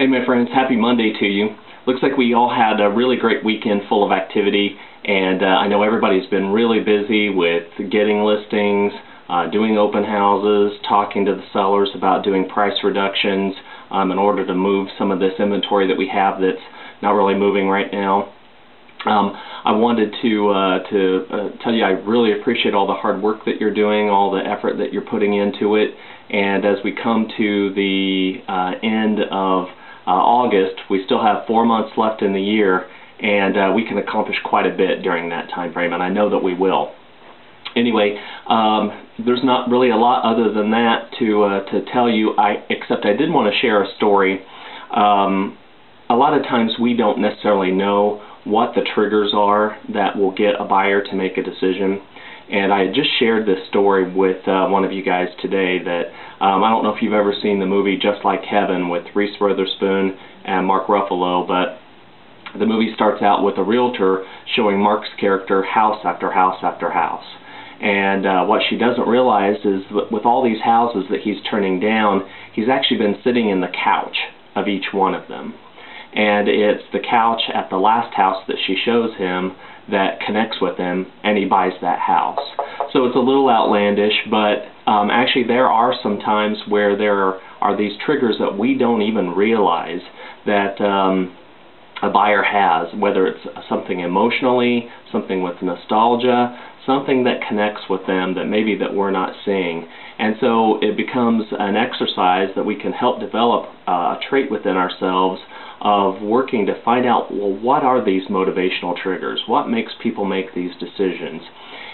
Hey my friends, happy Monday to you. Looks like we all had a really great weekend full of activity, and I know everybody's been really busy with getting listings, doing open houses, talking to the sellers about doing price reductions in order to move some of this inventory that we have that's not really moving right now. I wanted to tell you I really appreciate all the hard work that you're doing, all the effort that you're putting into it, and as we come to the end of August, we still have 4 months left in the year, and we can accomplish quite a bit during that time frame, and I know that we will. Anyway, there's not really a lot other than that to tell you, except I did want to share a story. A lot of times we don't necessarily know what the triggers are that will get a buyer to make a decision. And I just shared this story with one of you guys today that I don't know if you've ever seen the movie Just Like Heaven with Reese Witherspoon and Mark Ruffalo, but the movie starts out with a realtor showing Mark's character house after house after house. And what she doesn't realize is that with all these houses that he's turning down, he's actually been sitting in the couch of each one of them. And it's the couch at the last house that she shows him that connects with him, and he buys that house. So it's a little outlandish, but actually there are some times where there are these triggers that we don't even realize that a buyer has, whether it's something emotionally, something with nostalgia, something that connects with them that maybe that we're not seeing. And so it becomes an exercise that we can help develop a trait within ourselves of working to find out, well, what are these motivational triggers? What makes people make these decisions?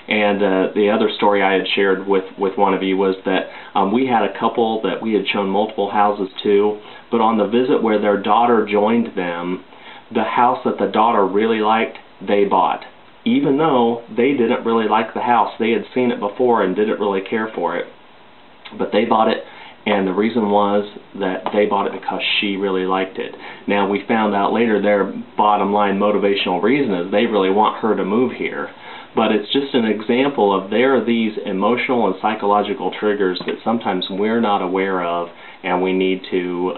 And the other story I had shared with one of you was that we had a couple that we had shown multiple houses to, but on the visit where their daughter joined them, the house that the daughter really liked, they bought. Even though they didn't really like the house. They had seen it before and didn't really care for it. But they bought it, and the reason was that they bought it because she really liked it. Now we found out later their bottom line motivational reason is they really want her to move here. But it's just an example of there are these emotional and psychological triggers that sometimes we're not aware of, and we need to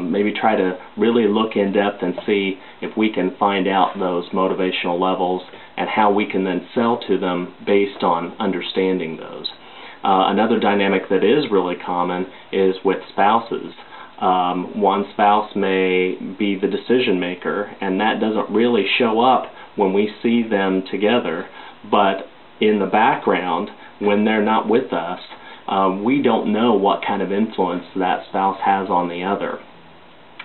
maybe try to really look in depth and see if we can find out those motivational levels and how we can then sell to them based on understanding those. Another dynamic that is really common is with spouses. One spouse may be the decision maker, and that doesn't really show up when we see them together, but in the background, when they're not with us, we don't know what kind of influence that spouse has on the other.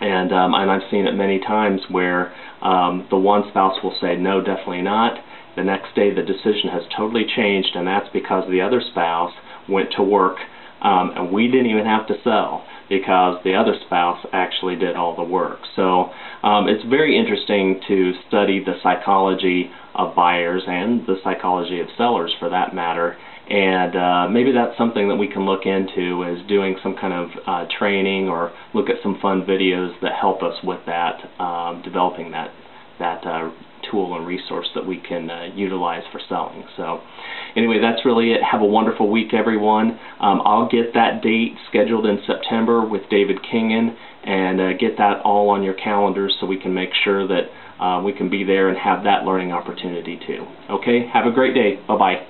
And I've seen it many times where the one spouse will say, no, definitely not. The next day the decision has totally changed, and that's because the other spouse went to work, and we didn't even have to sell because the other spouse actually did all the work. So it's very interesting to study the psychology of buyers and the psychology of sellers for that matter, and maybe that's something that we can look into as doing some kind of training or look at some fun videos that help us with that, developing that tool and resource that we can utilize for selling. So anyway, that's really it. Have a wonderful week, everyone. I'll get that date scheduled in September with David Kingen and get that all on your calendars so we can make sure that we can be there and have that learning opportunity too. Okay, have a great day. Bye-bye.